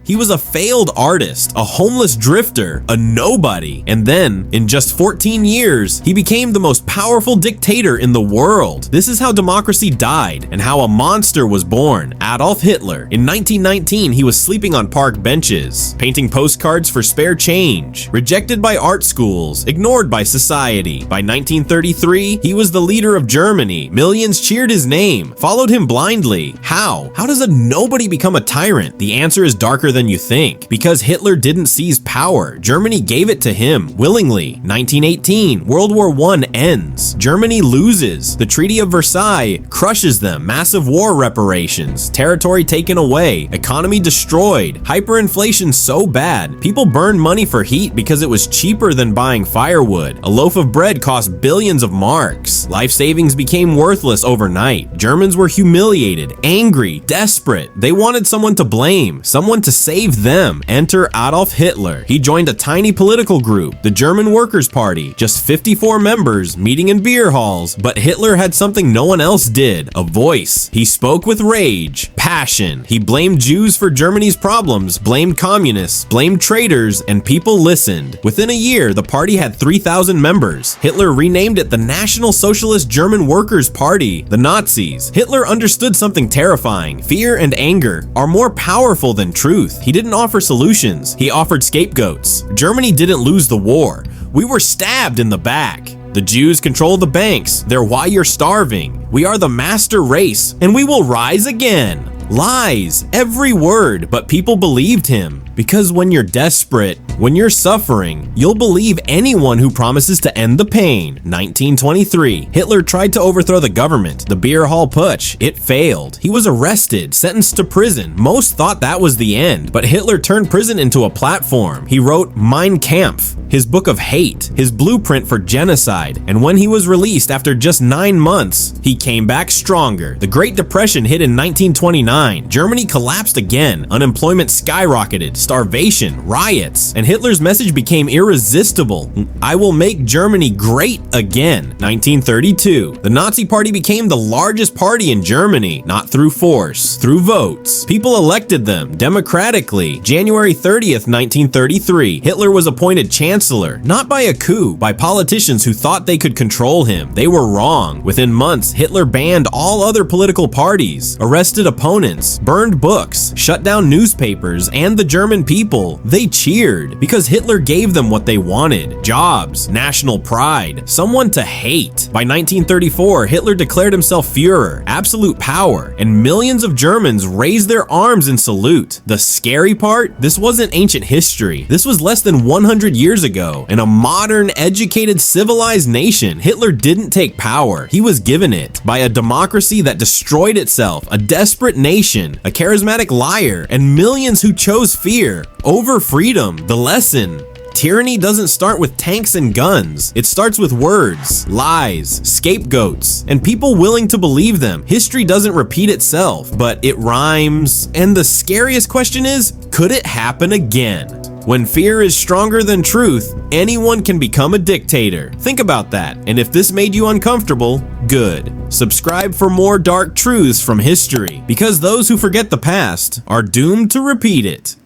He was a failed artist, a homeless drifter, a nobody. And then, in just 14 years, he became the most powerful dictator in the world. This is how democracy died and how a monster was born, Adolf Hitler. In 1919, he was sleeping on park benches, painting postcards for spare change, rejected by art schools, ignored by society. By 1933, he was the leader of Germany. Millions cheered his name, followed him blindly. How? How does a nobody become a tyrant? The answer is darker than you think. Because Hitler didn't seize power, Germany gave it to him willingly. 1918, World War I ends. Germany loses. The Treaty of Versailles crushes them. Massive war reparations, territory taken away, economy destroyed, hyperinflation so bad, people burned money for heat because it was cheaper than buying firewood. A loaf of bread cost billions of marks. Life savings became worthless overnight. Germans were humiliated, angry, desperate. They wanted someone to blame, someone to save them. Enter Adolf Hitler. He joined a tiny political group, the German Workers' Party, just 54 members meeting in beer halls. But Hitler had something no one else did, a voice. He spoke with rage, passion. He blamed Jews for Germany's problems, blamed communists, blamed traitors, and people listened. Within a year, the party had 3,000 members. Hitler renamed it the National Socialist German Workers' Party, the Nazis. Hitler understood something terrifying. Fear and anger are more powerful than truth. He didn't offer solutions. He offered scapegoats. Germany didn't lose the war. We were stabbed in the back. The Jews control the banks. They're why you're starving. We are the master race, and we will rise again. Lies, every word, but people believed him. Because when you're desperate, when you're suffering, you'll believe anyone who promises to end the pain. 1923, Hitler tried to overthrow the government, the beer hall putsch. It failed. He was arrested, sentenced to prison. Most thought that was the end, but Hitler turned prison into a platform. He wrote Mein Kampf, his book of hate, his blueprint for genocide. And when he was released after just 9 months, he came back stronger. The Great Depression hit in 1929. Germany collapsed again. Unemployment skyrocketed. Starvation, riots, and Hitler's message became irresistible. I will make Germany great again. 1932, the Nazi Party became the largest party in Germany, not through force, through votes. People elected them democratically. January 30th, 1933, Hitler was appointed chancellor, not by a coup, by politicians who thought they could control him. They were wrong. Within months, Hitler banned all other political parties, arrested opponents, burned books, shut down newspapers, and the German people. They cheered because Hitler gave them what they wanted: jobs, national pride, someone to hate. By 1934, Hitler declared himself Führer, absolute power, and millions of Germans raised their arms in salute. The scary part? This wasn't ancient history. This was less than 100 years ago. In a modern, educated, civilized nation, Hitler didn't take power. He was given it by a democracy that destroyed itself, a desperate nation, a charismatic liar, and millions who chose fear over freedom. The lesson: tyranny doesn't start with tanks and guns. It starts with words, lies, scapegoats, and people willing to believe them. History doesn't repeat itself, but it rhymes. And the scariest question is, could it happen again? When fear is stronger than truth, anyone can become a dictator. Think about that. And if this made you uncomfortable, good. Subscribe for more dark truths from history, because those who forget the past are doomed to repeat it.